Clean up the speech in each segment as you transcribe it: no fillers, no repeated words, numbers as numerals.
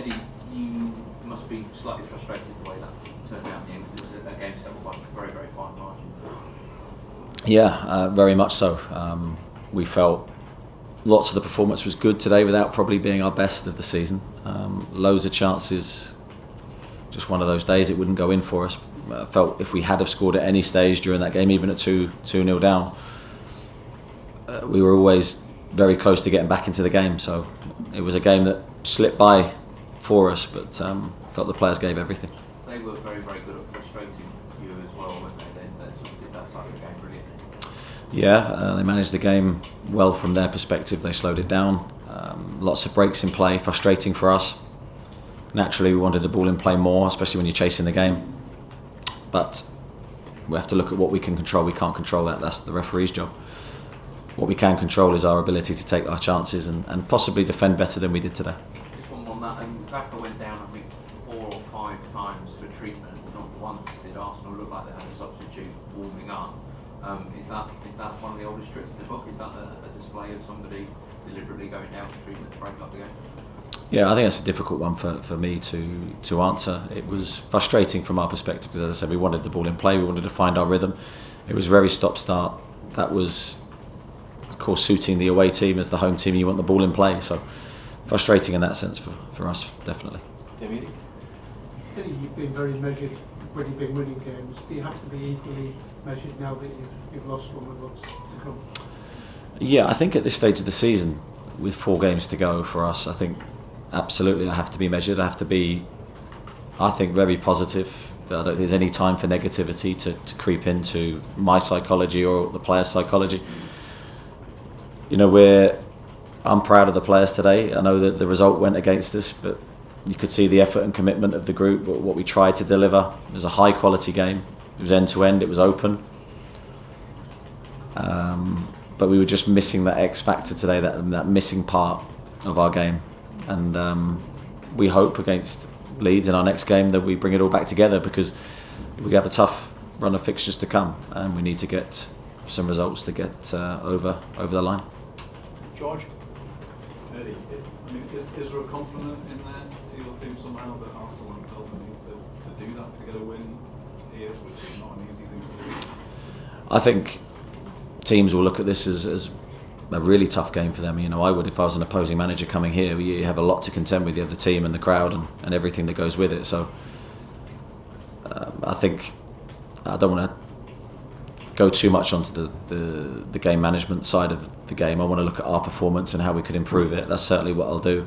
Eddie, you must be slightly frustrated the way that's turned out in the end, because that game settled by a very, very fine margin. Yeah, very much so. We felt lots of the performance was good today without probably being our best of the season. Loads of chances, just one of those days it wouldn't go in for us. I felt if we had have scored at any stage during that game, even at 2-0 down, we were always very close to getting back into the game. So it was a game that slipped by for us, but felt the players gave everything. They were very, very good at frustrating you as well, weren't they? They sort of did that side of the game brilliantly. Yeah, they managed the game well from their perspective. They slowed it down. Lots of breaks in play, frustrating for us. Naturally, we wanted the ball in play more, especially when you're chasing the game. But we have to look at what we can control. We can't control that. That's the referee's job. What we can control is our ability to take our chances and possibly defend better than we did today. Just one more on that. Xhaka went down, I think, 4 or 5 times for treatment. Not once did Arsenal look like they had a substitute warming up. Is that one of the oldest tricks in the book? Is that a display of somebody deliberately going down for treatment to break up the game? Yeah, I think that's a difficult one for me to answer. It was frustrating from our perspective because, as I said, we wanted the ball in play. We wanted to find our rhythm. It was very stop-start. That was, of course, suiting the away team. As the home team, you want the ball in play. So frustrating in that sense for us, definitely. Eddie, you've been very measured when you've been winning games. Do you have to be equally measured now that you've lost one with lots to come? Yeah, I think at this stage of the season, with 4 games to go for us, I think absolutely I have to be measured. I have to be, I think, very positive. I don't think there's any time for negativity to creep into my psychology or the players' psychology. You know, I'm proud of the players today. I know that the result went against us, but you could see the effort and commitment of the group, what we tried to deliver. It was a high quality game. It was end to end, it was open. But we were just missing that X factor today, that missing part of our game. And we hope against Leeds in our next game that we bring it all back together, because we have a tough run of fixtures to come and we need to get some results to get over the line. George? Eddie, is there a compliment in there to your team somehow that Arsenal have felt the need to do that, to get a win here, which is not an easy thing to do? I think teams will look at this as a really tough game for them. You know, I would if I was an opposing manager coming here. You have a lot to contend with. You have the team and the crowd and everything that goes with it. So I think I don't want to go too much onto the game management side of the game. I want to look at our performance and how we could improve it. That's certainly what I'll do.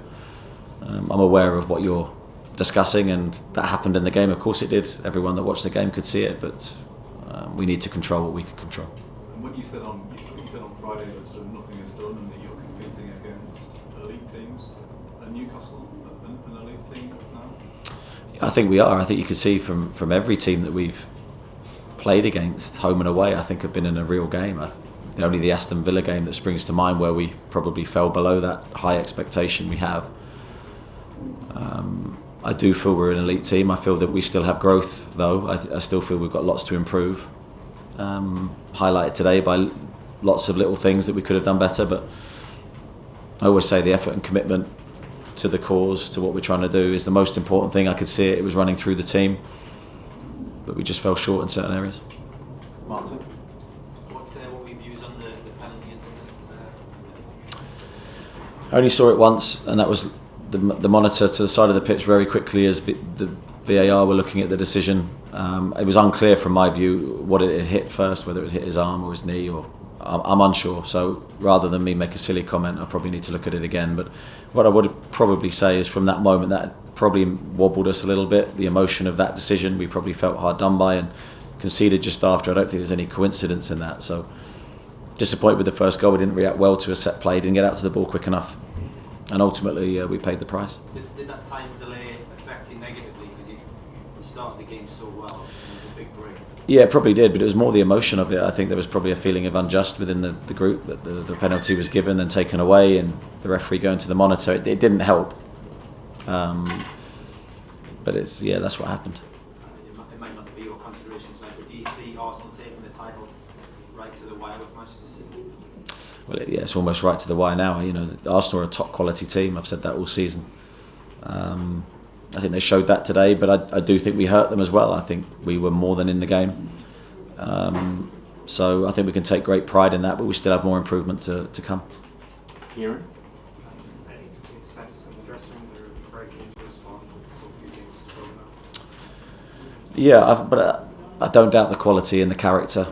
I'm aware of what you're discussing, and that happened in the game. Of course it did. Everyone that watched the game could see it, but we need to control what we can control. And what you said on Friday that sort of nothing is done and that you're competing against elite teams, and Newcastle an elite team now? I think we are. I think you can see from every team that we've played against, home and away, I think have been in a real game. Only the Aston Villa game that springs to mind where we probably fell below that high expectation we have. I do feel we're an elite team. I feel that we still have growth, though. I still feel we've got lots to improve. Highlighted today by lots of little things that we could have done better, but I always say the effort and commitment to the cause, to what we're trying to do, is the most important thing. I could see it was running through the team, but we just fell short in certain areas. Martin? What were your views on the penalty incident? I only saw it once, and that was the monitor to the side of the pitch very quickly as the VAR were looking at the decision. It was unclear from my view what it had hit first, whether it hit his arm or his knee, or I'm unsure. So rather than me make a silly comment, I probably need to look at it again. But what I would probably say is from that moment, that probably wobbled us a little bit. The emotion of that decision, we probably felt hard done by and conceded just after. I don't think there's any coincidence in that. So disappointed with the first goal. We didn't react well to a set play, didn't get out to the ball quick enough, and ultimately we paid the price. Did that time delay affect you negatively because you started the game so well? It was a big break. Yeah, it probably did, but it was more the emotion of it. I think there was probably a feeling of unjust within the group that the penalty was given and taken away, and the referee going to the monitor. It didn't help. But that's what happened. It might not be your considerations now, but do you see Arsenal taking the title right to the wire with Manchester City? Well, it's almost right to the wire now. You know, Arsenal are a top quality team. I've said that all season. I think they showed that today, but I do think we hurt them as well. I think we were more than in the game. So I think we can take great pride in that, but we still have more improvement to come. Kieran? Any sense in the dressing room they're very keen to respond with so few games to go now? Yeah, but I don't doubt the quality and the character.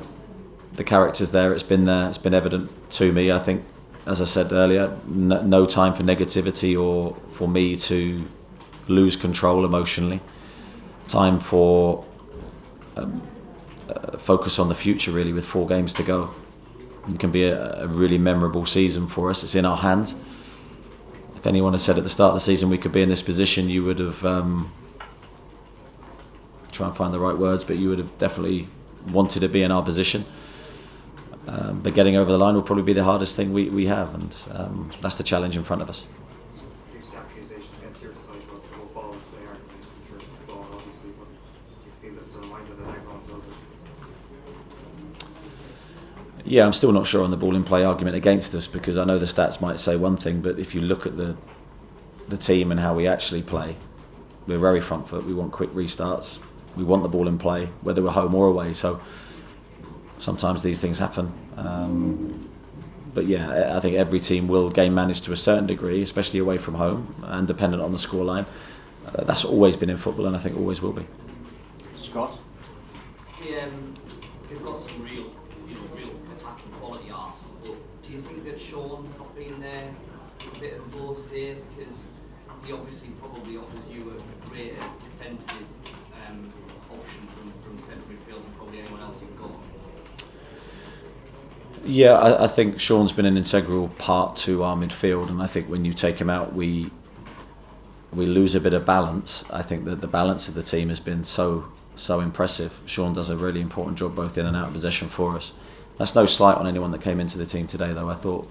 The character's there. It's been there. It's been evident to me. I think, as I said earlier, no time for negativity or for me to lose control emotionally. Time for focus on the future, really, with 4 games to go. It can be a really memorable season for us. It's in our hands. If anyone had said at the start of the season we could be in this position, you would have try and find the right words, but you would have definitely wanted to be in our position. But getting over the line will probably be the hardest thing we have, and that's the challenge in front of us. There's accusations against your side about the wobbled they aren't going to control the ball, obviously, but do you feel this a reminder that everyone does it? Yeah, I'm still not sure on the ball in play argument against us, because I know the stats might say one thing, but if you look at the team and how we actually play, we're very front foot. We want quick restarts. We want the ball in play, whether we're home or away. So sometimes these things happen. But yeah, I think every team will game manage to a certain degree, especially away from home and dependent on the scoreline. That's always been in football, and I think always will be. Scott? They've got some real attacking quality, Arsenal. But do you think that Shaun not being there a bit of a blow today, because he obviously probably offers you a greater defensive option from centre midfield than probably anyone else you've got? Yeah, I think Shaun's been an integral part to our midfield, and I think when you take him out, we lose a bit of balance. I think that the balance of the team has been so impressive. Shaun does a really important job both in and out of possession for us. That's no slight on anyone that came into the team today, though. I thought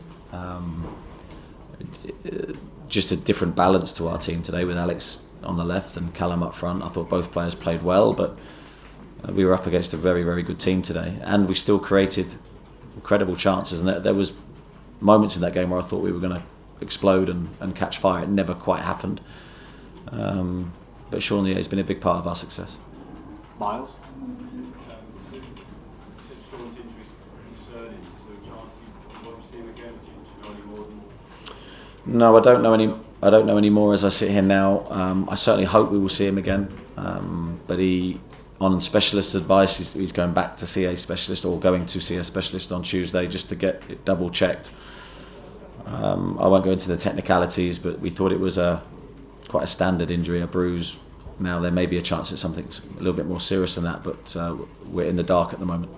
just a different balance to our team today with Alex on the left and Callum up front. I thought both players played well, but we were up against a very, very good team today, and we still created incredible chances. And there was moments in that game where I thought we were going to explode and catch fire. It never quite happened. But Shaun has been a big part of our success. Miles? No, I don't know any more as I sit here now. I certainly hope we will see him again. But on specialist advice, he's going back to see a specialist, or going to see a specialist on Tuesday just to get it double checked. I won't go into the technicalities, but we thought it was quite a standard injury, a bruise. Now there may be a chance it's something a little bit more serious than that, but we're in the dark at the moment.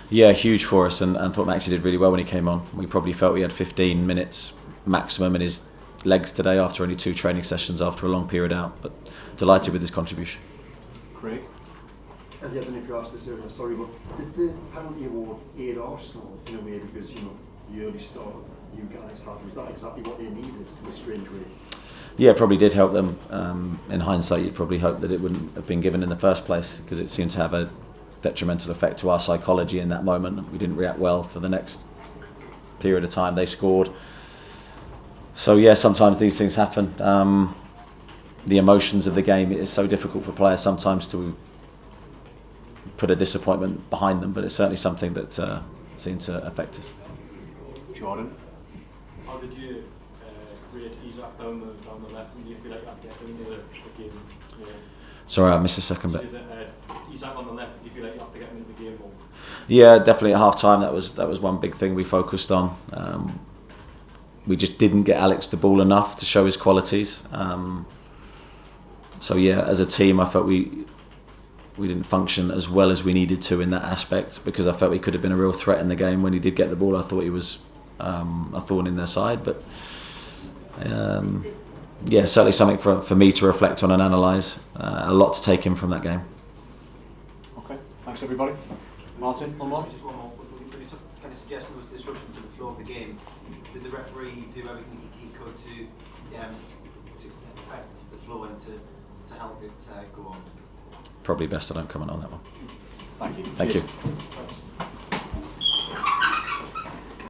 Yeah, huge for us, and thought Maxi did really well when he came on. We probably felt we had 15 minutes maximum in his legs today after only 2 training sessions after a long period out, but delighted with his contribution. Craig? I don't know if you asked this earlier, sorry, but did the penalty award aid Arsenal in a way, because the early start you guys had, was that exactly what they needed in a strange way? Yeah, it probably did help them. In hindsight, you'd probably hope that it wouldn't have been given in the first place, because it seemed to have a detrimental effect to our psychology in that moment. We didn't react well for the next period of time. They scored. So yeah, sometimes these things happen. The emotions of the game, it is so difficult for players sometimes to put a disappointment behind them, but it's certainly something that seemed to affect us. Jordan? How did you rate Xhaka down the left, and do you feel like that gets into the game? Sorry, I missed the second bit. Xhaka on the left, do you feel like you have to get him into the game more? Yeah, definitely at half time that was one big thing we focused on. We just didn't get Alex the ball enough to show his qualities. So yeah, as a team, I felt we didn't function as well as we needed to in that aspect, because I felt he could have been a real threat in the game. When he did get the ball, I thought he was a thorn in their side. But yeah, certainly something for me to reflect on and analyse. A lot to take in from that game. Okay, thanks everybody. Martin, one more? Just one more. When you kind of suggest there was disruption to the flow of the game, did the referee do everything he could to affect the flow and to help it go on? Probably best I don't comment on that one. Thank you. Thank Cheers. you.